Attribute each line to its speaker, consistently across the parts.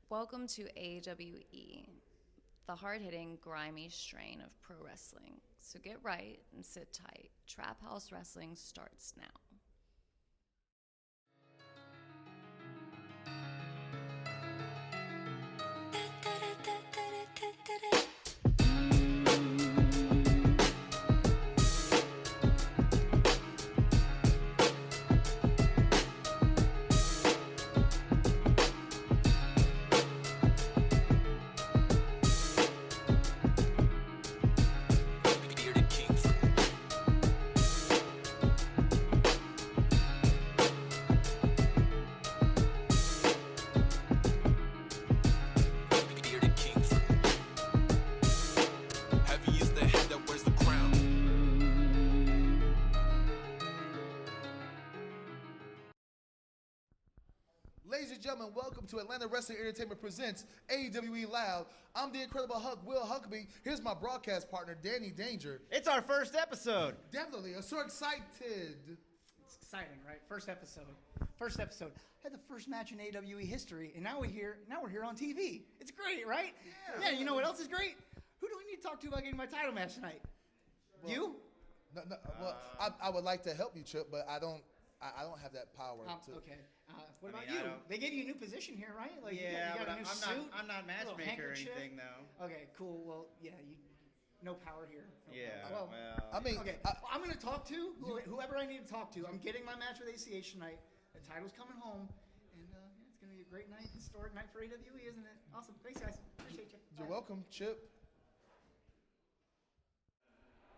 Speaker 1: Welcome to AWE, the hard-hitting, grimy strain of pro wrestling. So get right and sit tight. Trap House Wrestling starts now.
Speaker 2: Ladies and gentlemen, welcome to Atlanta Wrestling Entertainment Presents AWE Loud. I'm the Incredible Hulk, Will Huckabee. Here's my broadcast partner, Danny Danger.
Speaker 3: It's our first episode.
Speaker 2: Definitely, I'm so excited.
Speaker 4: It's exciting, right? First episode. Had the first match in AWE history, and now we're here on TV. It's great, right? Yeah. You know what else is great? Who do we need to talk to about getting my title match tonight?
Speaker 2: Well,
Speaker 4: you?
Speaker 2: No, well, I would like to help you, Chip, but I don't have that power.
Speaker 4: Okay. What about you? They gave you a new position here, right? Like
Speaker 3: yeah,
Speaker 4: you got
Speaker 3: but
Speaker 4: a new suit,
Speaker 3: I'm not matchmaker or anything, though.
Speaker 4: Okay, cool. Well, yeah, no power here.
Speaker 3: Well,
Speaker 2: I mean,
Speaker 4: okay. I'm going to talk to whoever I need to talk to. I'm getting my match with ACH tonight. The title's coming home, and it's going to be a great night, historic night for AWE, isn't it? Awesome. Thanks, guys. Appreciate you.
Speaker 2: You're welcome, Chip.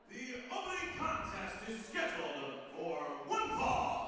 Speaker 5: The opening contest is scheduled for one fall.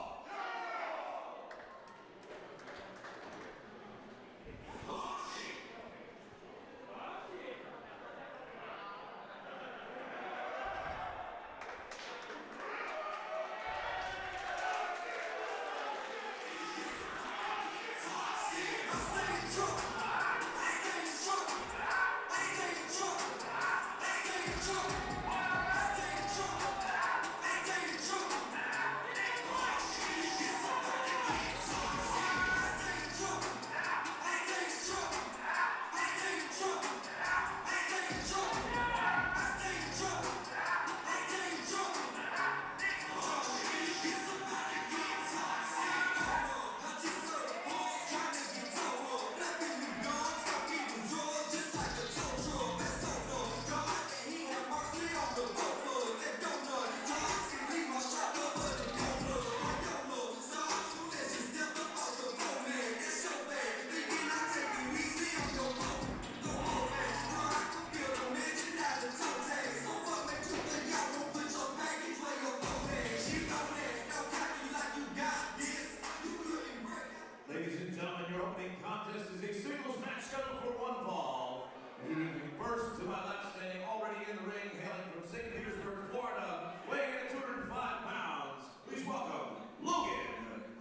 Speaker 5: Ladies and gentlemen, your opening contest is a singles match scheduled for one fall. Leading first to my left, standing already in the ring, hailing from St. Petersburg, Florida, weighing in at 205 pounds. Please welcome Logan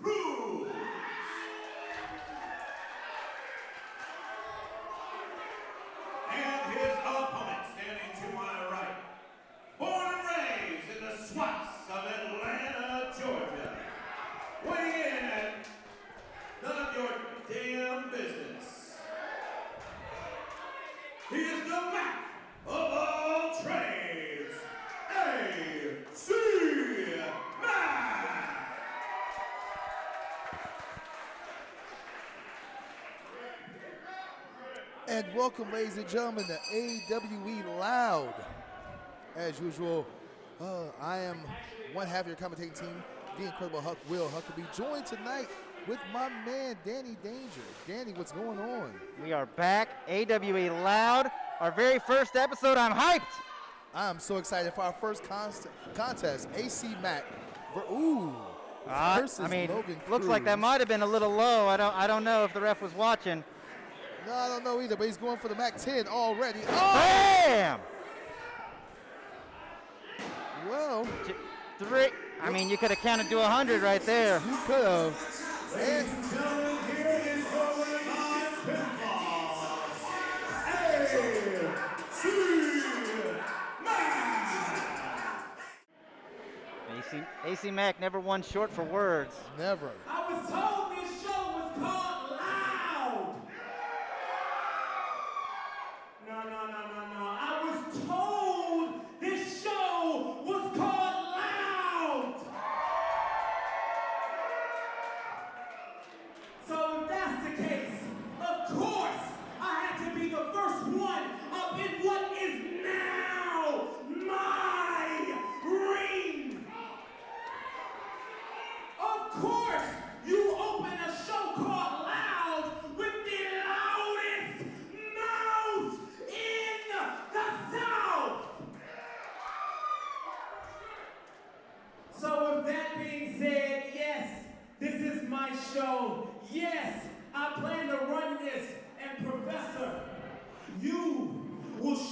Speaker 5: Cruz. And his opponent, standing to my right, born and raised in the swamps of Atlanta, Georgia, weighing in at none of your damn business. He is the Mack of all trades, AC Mack.
Speaker 2: And welcome, ladies and gentlemen, to AWE Loud. As usual, I am one half of your commentating team, the Incredible Hulk, Will Huckabee, joined tonight with my man, Danny Danger. Danny, what's going on?
Speaker 3: We are back, AWE Loud, our very first episode. I'm hyped.
Speaker 2: I'm so excited for our first contest, AC Mack. Versus Logan
Speaker 3: looks like that
Speaker 2: Cruz.
Speaker 3: might have been a little low. I don't know if the ref was watching.
Speaker 2: No, I don't know either, but he's going for the Mac 10 already. Oh!
Speaker 3: Bam!
Speaker 2: Well,
Speaker 3: Three. I mean, you could have counted to 100 right there.
Speaker 2: you could have.
Speaker 5: Ladies and gentlemen, here is going on pinfall.
Speaker 3: AC Mack never one short for words.
Speaker 2: Never.
Speaker 5: I was told this show was called Loud.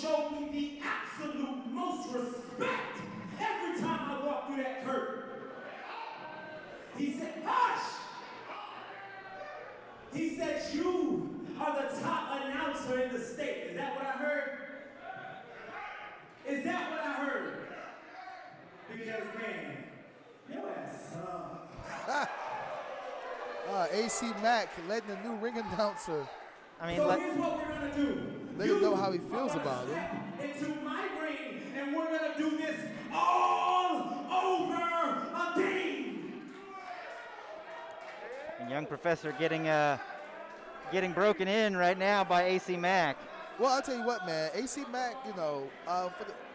Speaker 5: showed me the absolute most respect every time I walked through that curtain. He said, hush! He said, you are the top announcer in the state. Is that what I heard? Is that what I heard? Because, man, your ass
Speaker 2: AC Mack letting the new ring announcer
Speaker 3: I mean,
Speaker 5: So here's what we're gonna do.
Speaker 2: let him know how he feels about it.
Speaker 5: Into my ring, and we're gonna do this all over again.
Speaker 3: and young professor getting broken in right now by AC Mack.
Speaker 2: Well, I'll tell you what, man. AC Mack, you know,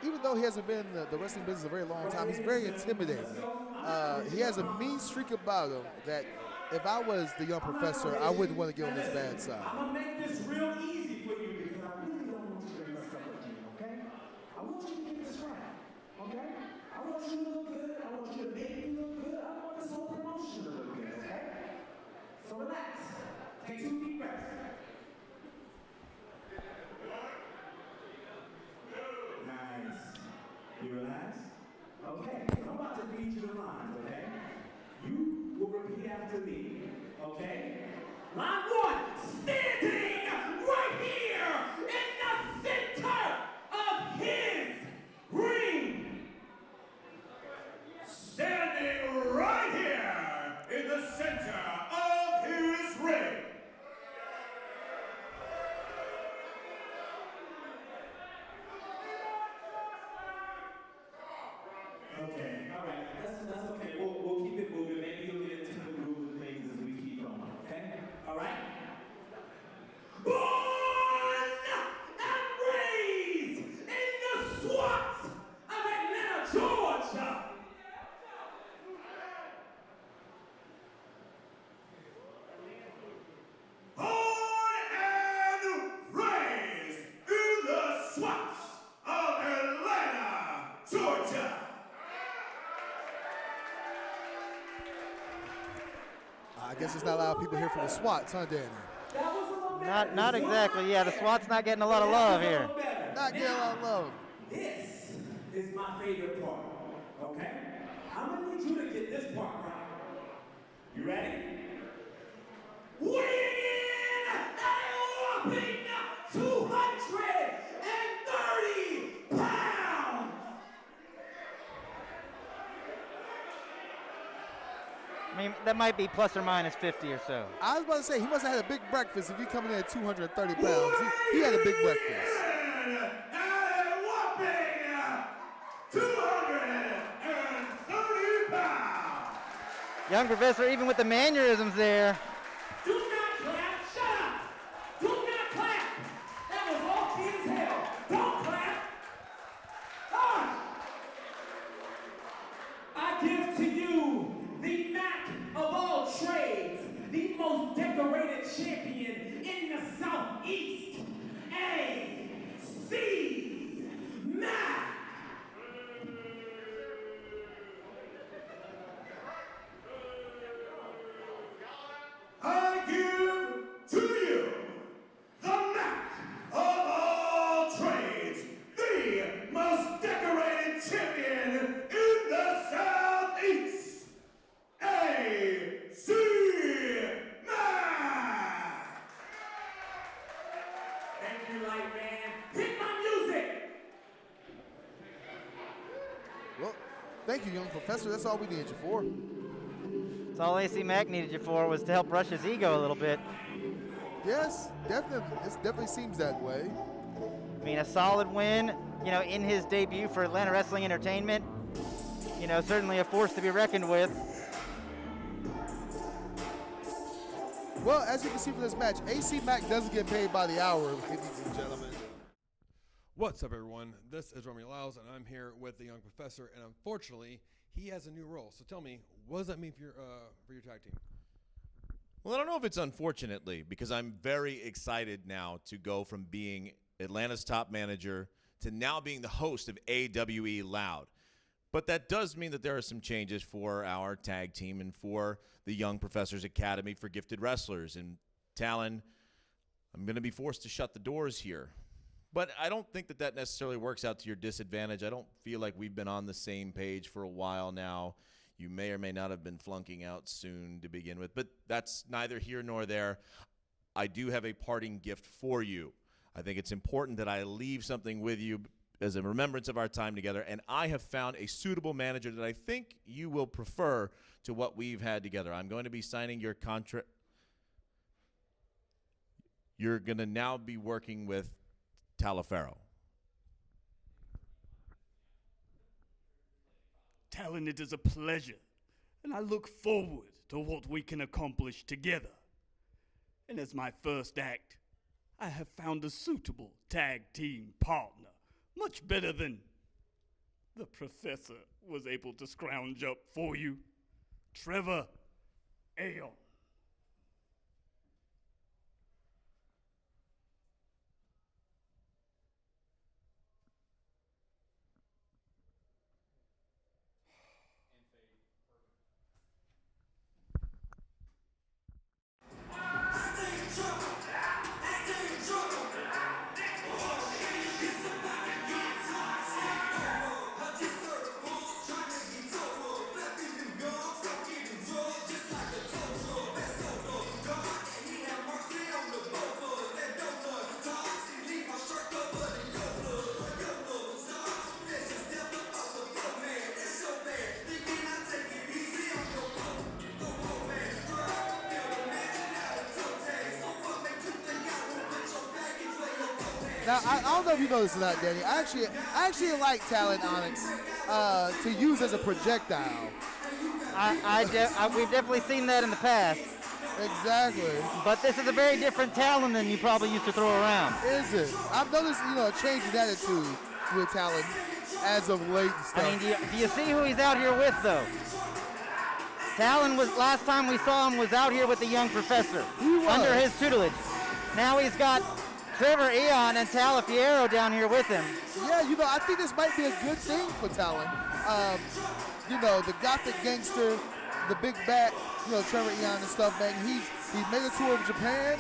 Speaker 2: even though he hasn't been in the wrestling business a very long time, he's very intimidating. He has a mean streak about him that if I was the young professor, I wouldn't want to get on his bad side.
Speaker 5: I'm gonna make this real easy for you because I really don't want you to mess up again, okay? I want you to get this right, okay? I want you to look good. I want you to make me look good. I want this whole promotion to look good, okay? So relax. Take 2 deep breaths. Nice. You relax? Okay. I'm about to read you the lines, okay? You will repeat after me, okay? Line 1, standing right here in the center of his ring. Standing right here in the center of his ring. Okay, all right, that's okay. We'll keep it moving. Maybe you'll get into the groove of things as we keep going. Okay, all right. Born and raised in the swamps of Atlanta, Georgia. Born and raised in the swamps of Atlanta, Georgia.
Speaker 2: I guess there's not a lot of people here for the SWATs, huh, Danny?
Speaker 3: Not exactly. Yeah, the SWAT's not getting a lot of love here.
Speaker 2: Not getting a lot of love.
Speaker 5: This is my favorite part, okay? I'm gonna need you to get this part right. You ready? Weighing in at a whopping 230 pounds.
Speaker 3: I mean, that might be plus or minus 50 or so.
Speaker 2: I was about to say, he must have had a big breakfast if he coming in at 230 pounds. He had a big breakfast.
Speaker 5: Weighing in at a whopping 230 pounds.
Speaker 3: Young professor, even with the mannerisms there.
Speaker 5: Do not clap. Shut up. Do not clap. That was all key as hell. Don't clap. I give to you the Mack of all trades, the most decorated champion in the Southeast, AC Mack. I give to you the Mack of all trades, the most decorated champion in the Southeast, AC Mack. Thank you, Light Man. Hit my music.
Speaker 2: Well, thank you, young professor. That's all we needed you for.
Speaker 3: That's all AC Mack needed you for, was to help brush his ego a little bit.
Speaker 2: Yes, definitely. It definitely seems that way.
Speaker 3: I mean, a solid win, in his debut for Atlanta Wrestling Entertainment. Certainly a force to be reckoned with.
Speaker 2: Well, as you can see from this match, AC Mack doesn't get paid by the hour, ladies and gentlemen.
Speaker 6: What's up, everyone? This is Romeo Lyles, and I'm here with the young professor, and unfortunately, he has a new role. So tell me, what does that mean for your tag team?
Speaker 7: Well, I don't know if it's unfortunately, because I'm very excited now to go from being Atlanta's top manager to now being the host of AWE Loud. But that does mean that there are some changes for our tag team and for the Young Professors Academy for Gifted Wrestlers. And Talon, I'm going to be forced to shut the doors here But I don't think that that necessarily works out to your disadvantage. I don't feel like we've been on the same page for a while now. You may or may not have been flunking out soon to begin with, but that's neither here nor there. I do have a parting gift for you. I think it's important that I leave something with you as a remembrance of our time together, and I have found a suitable manager that I think you will prefer to what we've had together. I'm going to be signing your contract. You're going to now be working with Talifero.
Speaker 8: Talon, it is a pleasure, and I look forward to what we can accomplish together. And as my first act, I have found a suitable tag team partner, much better than the professor was able to scrounge up for you. Trevor Aeon.
Speaker 2: Now, I don't know if you know this or not, Danny. I actually like Talon Onyx to use as a projectile.
Speaker 3: We've definitely seen that in the past.
Speaker 2: Exactly.
Speaker 3: But this is a very different Talon than you probably used to throw around.
Speaker 2: Is it? I've noticed, a change in attitude with Talon as of late and stuff.
Speaker 3: I mean, do you see who he's out here with, though? Talon was, last time we saw him, was out here with the young professor.
Speaker 2: He was.
Speaker 3: Under his tutelage. Now he's got Trevor Aeon and Talafiero down here with him.
Speaker 2: Yeah, I think this might be a good thing for Talon. The gothic gangster, the big bat, Trevor Aeon and stuff, man. He's made a tour of Japan.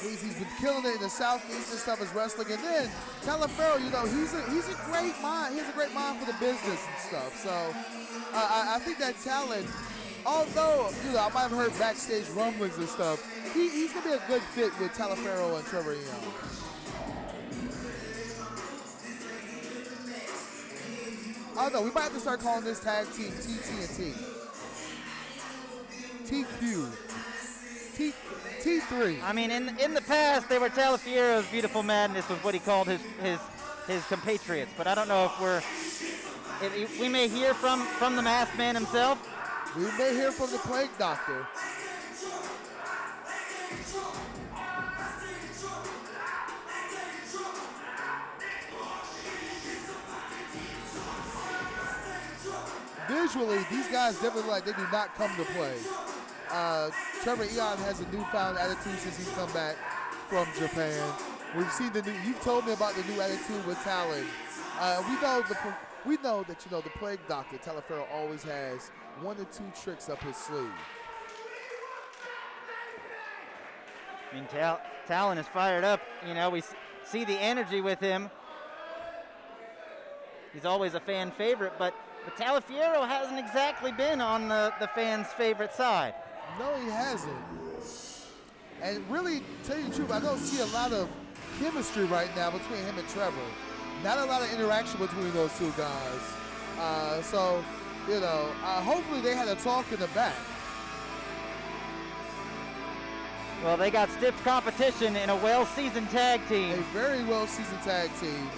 Speaker 2: He's been killing it in the southeast and stuff as wrestling. And then Talifero, he's a great mind. He has a great mind for the business and stuff. So I think that Talon, although I might have heard backstage rumblings and stuff, he's gonna be a good fit with Talifero and Trevor Aeon. Oh no, we might have to start calling this tag team TT&T. TQ. T3.
Speaker 3: I mean, in the past, they were Talifiero's Beautiful Madness was what he called his compatriots. But I don't know if we may hear from the Masked Man himself.
Speaker 2: We may hear from the Plague Doctor. Visually, these guys definitely look like they do not come to play. Trevor Aeon has a newfound attitude since he's come back from Japan. We've seen you've told me about the new attitude with Talon. We know that the Plague Doctor, Talifero, always has 1 or 2 tricks up his sleeve.
Speaker 3: I mean, Talon is fired up. We see the energy with him. He's always a fan favorite, but Talafiero hasn't exactly been on the fans' favorite side.
Speaker 2: No, he hasn't. And really, tell you the truth, I don't see a lot of chemistry right now between him and Trevor. Not a lot of interaction between those two guys. Hopefully they had a talk in the back.
Speaker 3: Well, they got stiff competition in a well-seasoned tag team.
Speaker 2: A very well-seasoned tag team.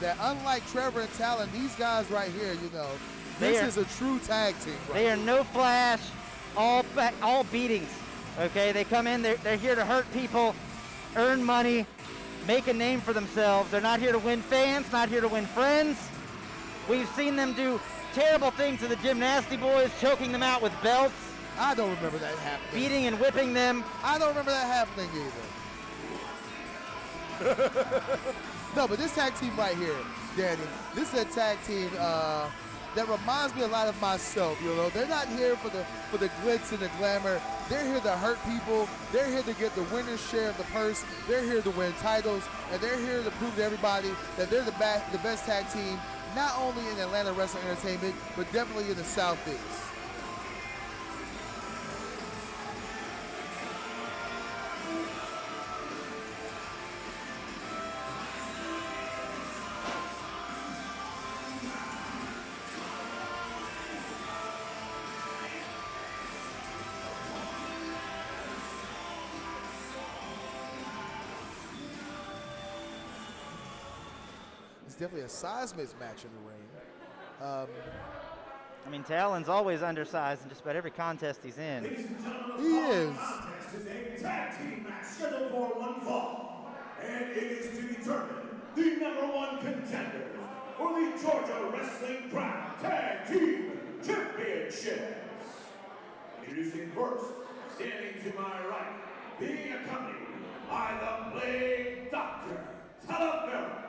Speaker 2: That unlike Trevor and Talon, these guys right here, this is a true tag team.
Speaker 3: They are no flash, all beatings. Okay, they come in, they're here to hurt people, earn money, make a name for themselves. They're not here to win fans, not here to win friends. We've seen them do terrible things to the Gymnasty Boys, choking them out with belts.
Speaker 2: I don't remember that happening.
Speaker 3: Beating and whipping them.
Speaker 2: I don't remember that happening either. No, but this tag team right here, Danny, this is a tag team that reminds me a lot of myself. You know, they're not here for the glitz and the glamour. They're here to hurt people. They're here to get the winner's share of the purse. They're here to win titles, and they're here to prove to everybody that they're the best tag team, not only in Atlanta Wrestling Entertainment, but definitely in the Southeast. Definitely a size mismatch in the ring.
Speaker 3: I mean, Talon's always undersized in just about every contest he's in.
Speaker 2: He is.
Speaker 5: Contest is a tag team match scheduled for one fall, and it is to determine the #1 contenders for the Georgia Wrestling Crown Tag Team Championships. Introducing first, standing to my right, being accompanied by the Blade Doctor, Talavera.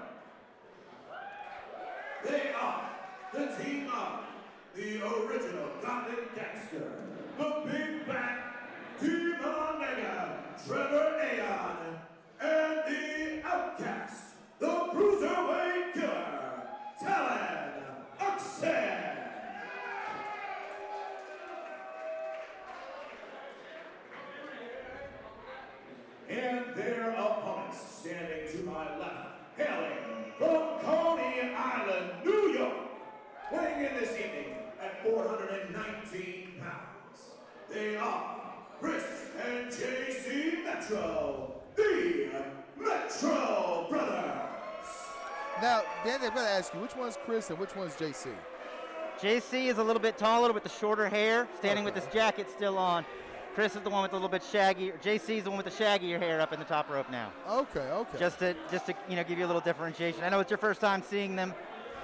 Speaker 5: They are the team of the original Gothic Gangster, the Big Back, Team Omega, Trevor Aeon, and the Outcast, the Cruiserweight Killer, Talon Oxen. And their opponents, standing to my left, hailing from Coney Island, New York, weighing in this evening at 419 pounds. They are Chris and JC Metro, the Metro Brothers.
Speaker 2: Now, Danny, I'm going to ask you, which one's Chris and which one's JC?
Speaker 3: JC is a little bit taller with the shorter hair, standing with his jacket still on. Chris is the one with a little bit shaggy. JC is the one with the shaggier hair up in the top rope now.
Speaker 2: Okay.
Speaker 3: Just to give you a little differentiation. I know it's your first time seeing them,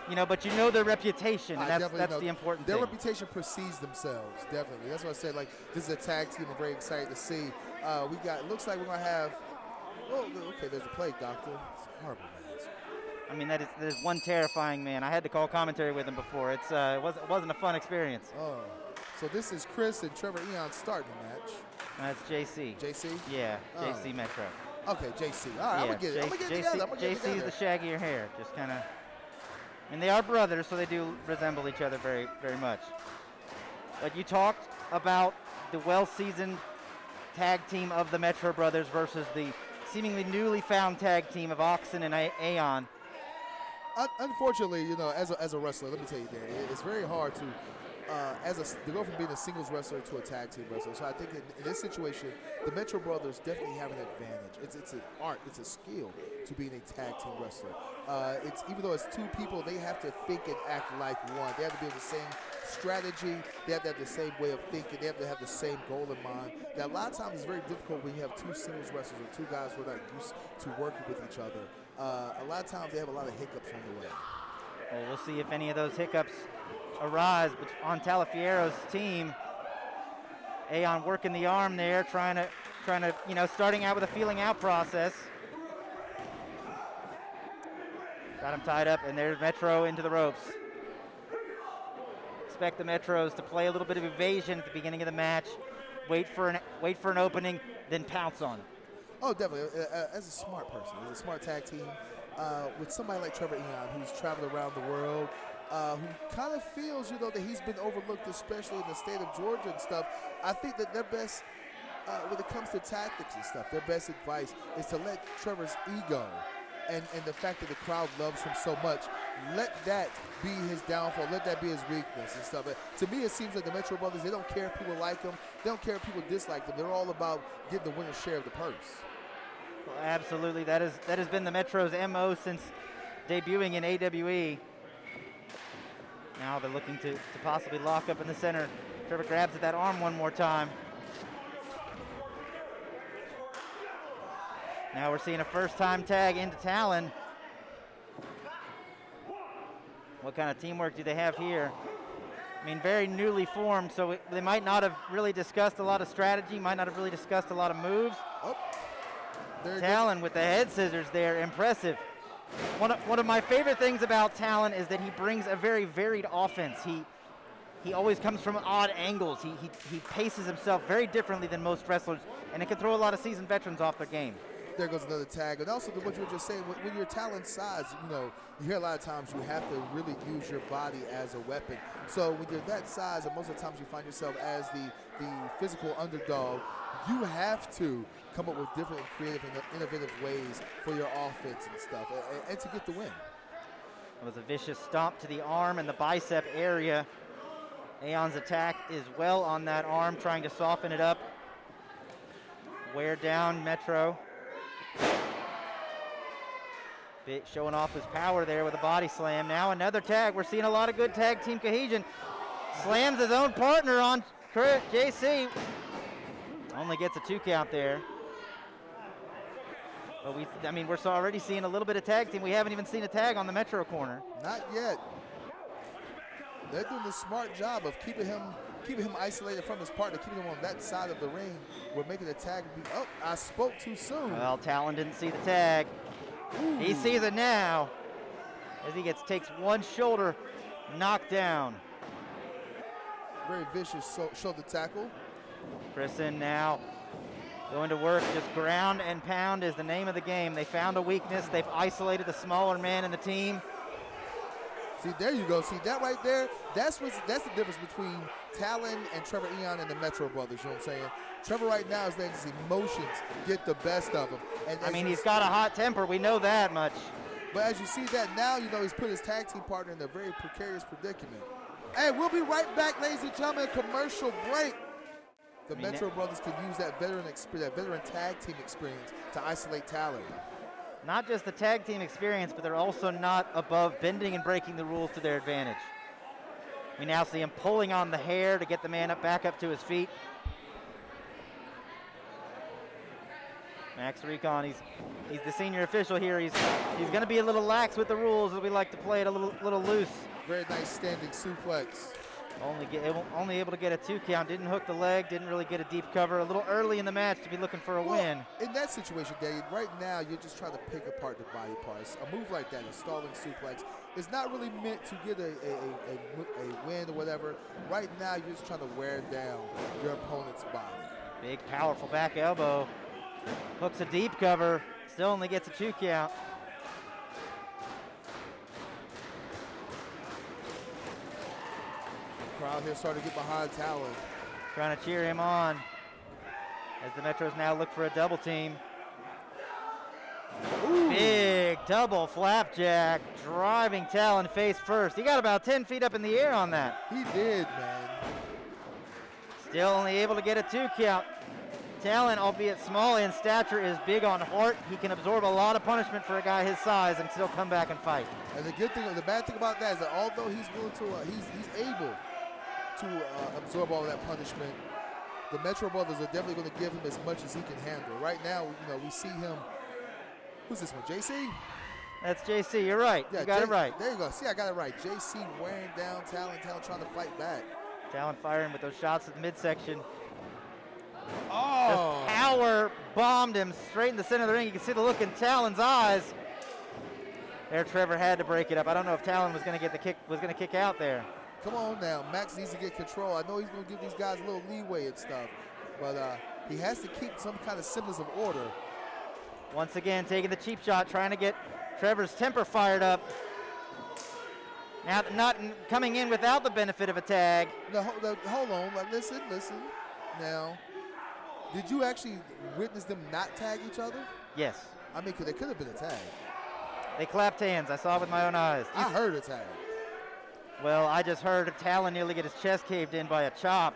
Speaker 3: but you know their reputation, and that's the important
Speaker 2: thing. Their reputation precedes themselves, definitely. That's what I said. Like, this is a tag team I'm very excited to see. It looks like we're gonna have. Oh, okay. There's a Plague Doctor. It's horrible, man.
Speaker 3: I mean, that is one terrifying man. I had to call commentary with him before. It wasn't a fun experience.
Speaker 2: Oh. So this is Chris and Trevor Aeon starting the match.
Speaker 3: That's JC.
Speaker 2: JC?
Speaker 3: Yeah, JC Metro.
Speaker 2: Okay, JC. All right, I'm going to get it together.
Speaker 3: JC is the shaggier hair. Just kind of. And they are brothers, so they do resemble each other very, very much. But you talked about the well-seasoned tag team of the Metro Brothers versus the seemingly newly found tag team of Oxen and Aeon.
Speaker 2: Unfortunately, as a wrestler, let me tell you, Danny, it's very hard to go from being a singles wrestler to a tag team wrestler. So I think in this situation, the Metro Brothers definitely have an advantage. It's an art, it's a skill to being a tag team wrestler. Even though it's two people, they have to think and act like one. They have to be in the same strategy. They have to have the same way of thinking. They have to have the same goal in mind. Now, a lot of times it's very difficult when you have two singles wrestlers or two guys who are not used to working with each other. A lot of times they have a lot of hiccups on the way.
Speaker 3: Well, we'll see if any of those hiccups arise on Talafiero's team. Aeon working the arm there, trying to, starting out with a feeling out process. Got him tied up, and there's Metro into the ropes. Expect the Metros to play a little bit of evasion at the beginning of the match, wait for an opening, then pounce on it.
Speaker 2: Oh, definitely. As a smart person, as a smart tag team, with somebody like Trevor Aeon, who's traveled around the world, who kind of feels, that he's been overlooked, especially in the state of Georgia and stuff. I think that their best, when it comes to tactics and stuff, their best advice is to let Trevor's ego and the fact that the crowd loves him so much, let that be his downfall. Let that be his weakness and stuff. But to me, it seems like the Metro Brothers, they don't care if people like them. They don't care if people dislike them. They're all about getting the winner's share of the purse.
Speaker 3: Well, absolutely. That has been the Metro's MO since debuting in AWE. Now they're looking to possibly lock up in the center. Trevor grabs at that arm one more time. Now we're seeing a first-time tag into Talon. What kind of teamwork do they have here? I mean, very newly formed, so they might not have really discussed a lot of strategy, might not have really discussed a lot of moves.
Speaker 2: Oh,
Speaker 3: Talon with the head scissors there, impressive. One of my favorite things about Talon is that he brings a very varied offense. He always comes from odd angles. He paces himself very differently than most wrestlers, and it can throw a lot of seasoned veterans off their game.
Speaker 2: There goes another tag. And also what you were just saying, when you're Talon's size, you hear a lot of times you have to really use your body as a weapon. So when you're that size, and most of the times you find yourself as the physical underdog, you have to come up with different and creative and innovative ways for your offense and stuff, and to get the win.
Speaker 3: It was a vicious stomp to the arm and the bicep area. Aeon's attack is well on that arm, trying to soften it up. Wear down Metro. Bit showing off his power there with a body slam. Now another tag. We're seeing a lot of good tag team cohesion. Slams his own partner on JC. Only gets a 2 count there. But we're already seeing a little bit of tag team. We haven't even seen a tag on the Metro corner.
Speaker 2: Not yet. They're doing a smart job of keeping him isolated from his partner, keeping him on that side of the ring. We're making the tag be, oh, I spoke too soon.
Speaker 3: Well, Talon didn't see the tag. Ooh. He sees it now as he takes one shoulder knocked down.
Speaker 2: Very vicious shoulder tackle.
Speaker 3: Brisson now going to work. Just ground and pound is the name of the game. They found a weakness. They've isolated the smaller man in the team.
Speaker 2: See, there you go. See, that right there, that's the difference between Talon and Trevor Aeon and the Metro Brothers, you know what I'm saying? Trevor right now is letting his emotions get the best of him. And
Speaker 3: he's got a hot temper. We know that much.
Speaker 2: But as you see that now, he's put his tag team partner in a very precarious predicament. Hey, we'll be right back, ladies and gentlemen, commercial break. The Metro Brothers can use that veteran tag team experience to isolate Talon.
Speaker 3: Not just the tag team experience, but they're also not above bending and breaking the rules to their advantage. We now see him pulling on the hair to get the man back up to his feet. Max Recon, he's the senior official here. He's going to be a little lax with the rules, as we like to play it a little loose.
Speaker 2: Very nice standing suplex.
Speaker 3: Only able to get a 2 count. Didn't hook the leg. Didn't really get a deep cover. A little early in the match to be looking for a win.
Speaker 2: In that situation, Dave, right now you're just trying to pick apart the body parts. A move like that, a stalling suplex, is not really meant to get a win or whatever. Right now you're just trying to wear down your opponent's body.
Speaker 3: Big, powerful back elbow. Hooks a deep cover. Still only gets a 2 count.
Speaker 2: Crowd here starting to get behind Talon.
Speaker 3: Trying to cheer him on as the Metros now look for a double team. Ooh. Big double flapjack, driving Talon face first. He got about 10 feet up in the air on that.
Speaker 2: He did, man.
Speaker 3: Still only able to get a 2 count. Talon, albeit small in stature, is big on heart. He can absorb a lot of punishment for a guy his size and still come back and fight.
Speaker 2: And the bad thing about that is that although he's willing to, he's able to absorb all of that punishment, the Metro Brothers are definitely going to give him as much as he can handle. Right now, we see him. Who's this one? JC?
Speaker 3: That's JC. You're right.
Speaker 2: Yeah,
Speaker 3: you got it right.
Speaker 2: There you go. See, I got it right. JC wearing down Talon. Talon trying to fight back.
Speaker 3: Talon firing with those shots at the midsection.
Speaker 2: Oh!
Speaker 3: Just power bombed him straight in the center of the ring. You can see the look in Talon's eyes. There, Trevor had to break it up. I don't know if Talon was going to get the kick. Was going to kick out there.
Speaker 2: Come on now, Max needs to get control. I know he's going to give these guys a little leeway and stuff, but he has to keep some kind of semblance of order.
Speaker 3: Once again, taking the cheap shot, trying to get Trevor's temper fired up. Now, not coming in without the benefit of a tag.
Speaker 2: Hold on, listen. Now, did you actually witness them not tag each other?
Speaker 3: Yes.
Speaker 2: I mean, there could have been a tag.
Speaker 3: They clapped hands. I saw it with my own eyes.
Speaker 2: I heard a tag.
Speaker 3: Well, I just heard Talon nearly get his chest caved in by a chop.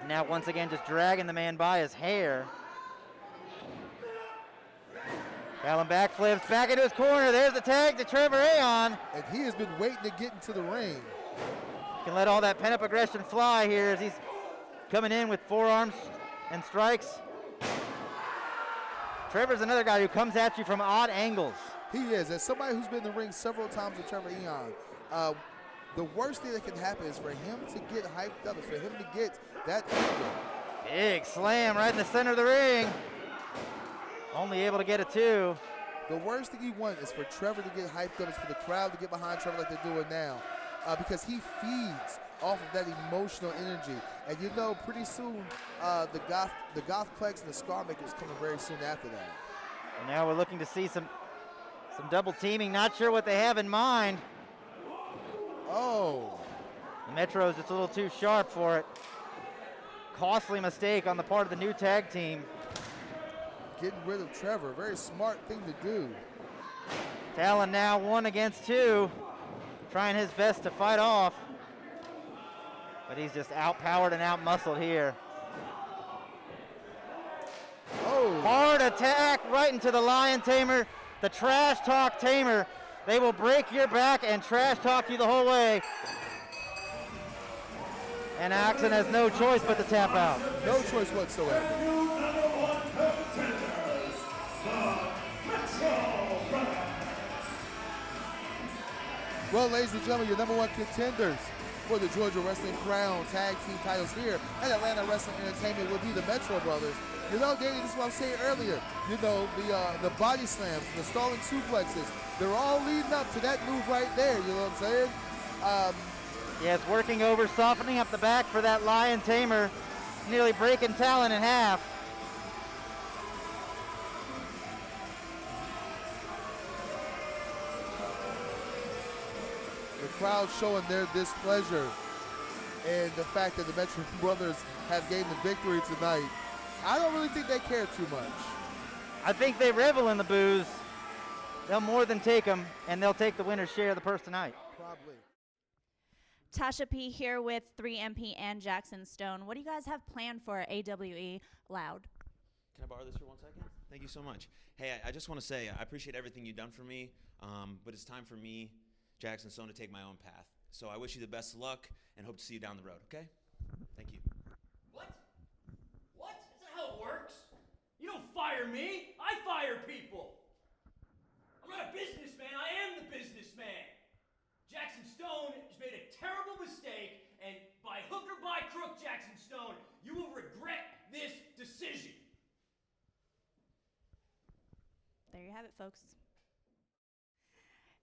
Speaker 3: Now, once again, just dragging the man by his hair. Talon backflips back into his corner. There's the tag to Trevor Aeon.
Speaker 2: And he has been waiting to get into the ring.
Speaker 3: Can let all that pent-up aggression fly here as he's coming in with forearms and strikes. Trevor's another guy who comes at you from odd angles.
Speaker 2: He is. As somebody who's been in the ring several times with Trevor Aeon, the worst thing that can happen is for him to get hyped up, is for him to get that angle.
Speaker 3: Big slam right in the center of the ring. Only able to get a 2.
Speaker 2: The worst thing you want is for Trevor to get hyped up, is for the crowd to get behind Trevor like they're doing now, because he feeds off of that emotional energy. And you know, pretty soon, the Gothplex and the Scar Makers coming very soon after that.
Speaker 3: And now we're looking to see some double teaming. Not sure what they have in mind.
Speaker 2: Oh.
Speaker 3: The Metro's just a little too sharp for it. Costly mistake on the part of the new tag team.
Speaker 2: Getting rid of Trevor, very smart thing to do.
Speaker 3: Talon now 1 against 2, trying his best to fight off. But he's just outpowered and outmuscled here.
Speaker 2: Oh.
Speaker 3: Hard attack right into the Lion Tamer, the Trash Talk Tamer. They will break your back and trash talk you the whole way. And Axon has no choice but to tap out.
Speaker 2: No choice whatsoever. Well, ladies and gentlemen, your number 1 contenders for the Georgia Wrestling Crown Tag Team titles here at Atlanta Wrestling Entertainment will be the Metro Brothers. You know, Danny, this is what I was saying earlier. You know, the body slams, the stalling suplexes, they're all leading up to that move right there, you know what I'm saying?
Speaker 3: Yes, working over, softening up the back for that Lion Tamer, nearly breaking Talon in half.
Speaker 2: The crowd showing their displeasure and the fact that the Metro Brothers have gained the victory tonight. I don't really think they care too much.
Speaker 3: I think they revel in the booze. They'll more than take them, and they'll take the winner's share of the purse tonight.
Speaker 2: Probably.
Speaker 9: Tasha P here with 3MP and Jackson Stone. What do you guys have planned for AWE Loud?
Speaker 10: Can I borrow this for 1 second? Thank you so much. Hey, I just want to say I appreciate everything you've done for me, but it's time for me, Jackson Stone, to take my own path. So I wish you the best of luck and hope to see you down the road, okay? Thank you.
Speaker 8: What? What? Is that how it works? You don't fire me. I fire people. I'm not a businessman. I am the businessman. Jackson Stone has made a terrible mistake, and by hook or by crook, Jackson Stone, you will regret this decision.
Speaker 9: There you have it, folks.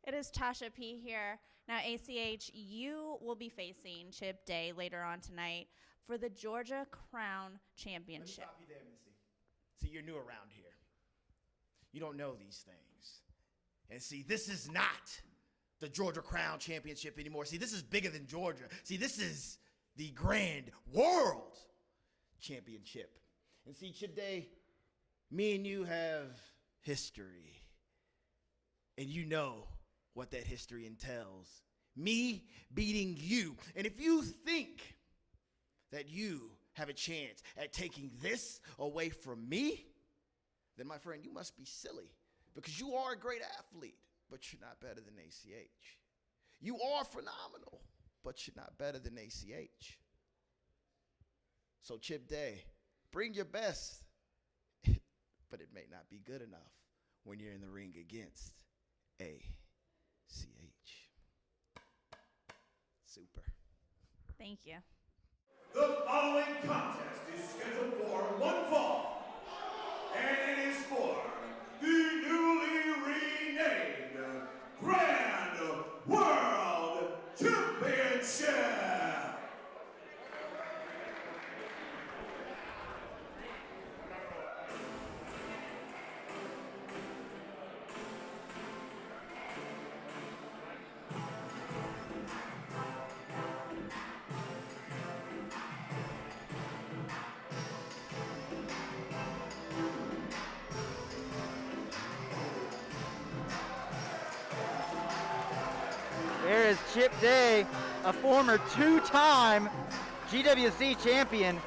Speaker 9: It is Tasha P here. Now, ACH, you will be facing Chip Day later on tonight for the Georgia Crown Championship.
Speaker 11: Let me stop you there, Missy. See, you're new around here. You don't know these things. And see, this is not the Georgia Crown Championship anymore. See, this is bigger than Georgia. See, this is the Grand World Championship. And see, Chip Day, me and you have history. And you know what that history entails. Me beating you. And if you think that you have a chance at taking this away from me, then my friend, you must be silly, because you are a great athlete, but you're not better than ACH. You are phenomenal, but you're not better than ACH. So Chip Day, bring your best, but it may not be good enough when you're in the ring against ACH. Super.
Speaker 9: Thank you.
Speaker 5: The following contest is scheduled for one fall, and it is for the newly renamed Grand World Championship.
Speaker 3: There is Chip Day, a former 2-time GWC champion.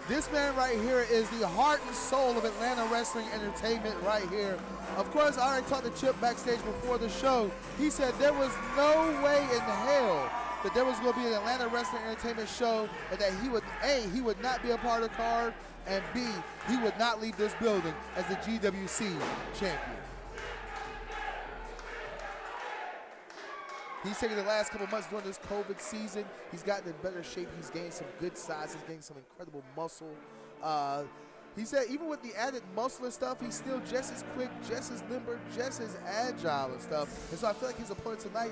Speaker 2: This man right here is the heart and soul of Atlanta Wrestling Entertainment right here. Of course, I already talked to Chip backstage before the show. He said there was no way in hell that there was going to be an Atlanta Wrestling Entertainment show, and that he would, A, he would not be a part of the card, and B, he would not leave this building as the GWC champion. He's taken the last couple months during this COVID season. He's gotten in better shape. He's gained some good size. He's gained some incredible muscle. He said even with the added muscle and stuff, he's still just as quick, just as limber, just as agile and stuff. And so I feel like his opponent tonight,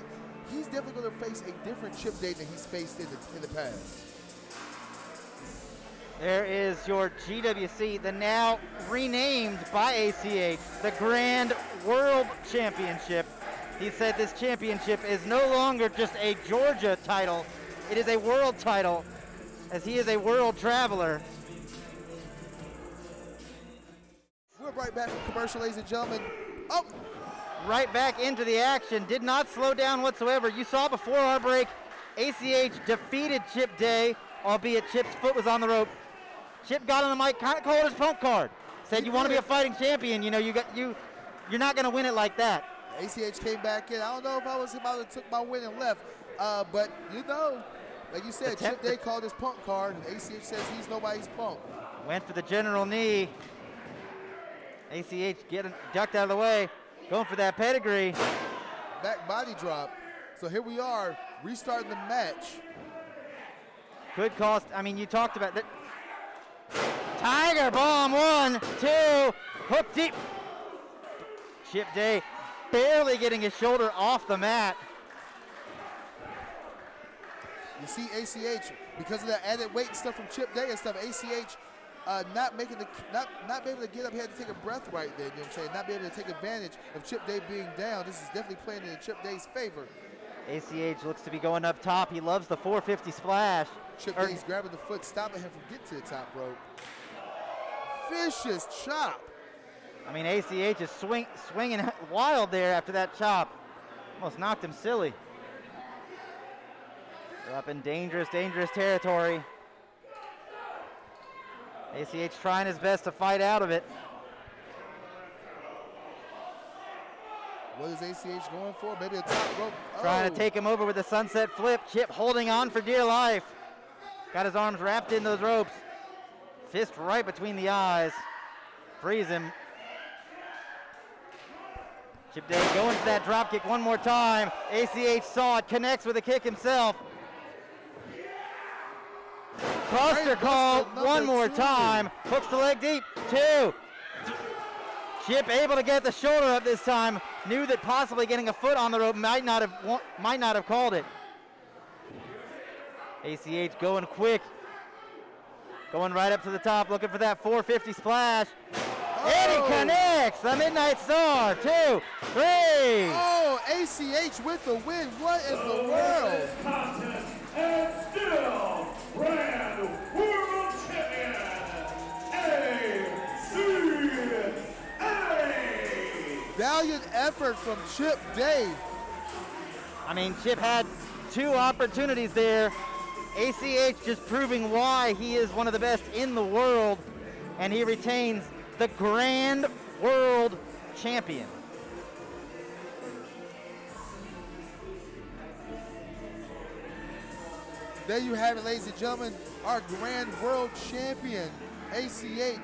Speaker 2: he's definitely going to face a different Chip Day than he's faced in the past.
Speaker 3: There is your GWC, the now renamed by ACH, the Grand World Championship. He said this championship is no longer just a Georgia title, it is a world title, as he is a world traveler.
Speaker 2: We're right back from commercial, ladies and gentlemen. Oh!
Speaker 3: Right back into the action, did not slow down whatsoever. You saw before our break, ACH defeated Chip Day, albeit Chip's foot was on the rope. Chip got on the mic, kind of called his punk card. Said, you want to be a fighting champion, you know, you're not going to win it like that.
Speaker 2: ACH came back in. I don't know if I was about to took my win and left, but you know, like you said, Chip Day called his punk card, and ACH says he's nobody's punk.
Speaker 3: Went for the general knee. ACH ducked out of the way, going for that pedigree.
Speaker 2: Back body drop. So here we are, restarting the match.
Speaker 3: Could cost, I mean, you talked about that. Tiger bomb, 1, 2, hook deep. Chip Day barely getting his shoulder off the mat.
Speaker 2: You see ACH, because of that added weight and stuff from Chip Day and stuff, ACH not being able to get up, he had to take a breath right there, you know what I'm saying? Not be able to take advantage of Chip Day being down. This is definitely playing in Chip Day's favor.
Speaker 3: ACH looks to be going up top. He loves the 450 splash.
Speaker 2: Chip Day's grabbing the foot, stopping him from getting to the top rope. Vicious chop.
Speaker 3: I mean, ACH is swinging wild there after that chop. Almost knocked him silly. They're up in dangerous, dangerous territory. ACH trying his best to fight out of it.
Speaker 2: What is ACH going for? Maybe a top rope.
Speaker 3: Trying to take him over with a sunset flip. Chip holding on for dear life. Got his arms wrapped in those ropes. Fist right between the eyes. Freeze him. Chip Day going for that drop kick one more time. ACH saw it, connects with a kick himself. Buster call one more time. Hooks the leg deep. 2. Chip able to get the shoulder up this time. Knew that possibly getting a foot on the rope might not have called it. ACH going quick. Going right up to the top, looking for that 450 splash. And he connects. The Midnight Star. 2, 3.
Speaker 2: Oh, ACH with the win. What in the world?
Speaker 5: Contest and still Grand World Champion, ACH.
Speaker 2: Valiant effort from Chip Day.
Speaker 3: I mean, Chip had 2 opportunities there. ACH just proving why he is one of the best in the world, and he retains the Grand World Champion.
Speaker 2: There you have it, ladies and gentlemen, our Grand World Champion, ACH.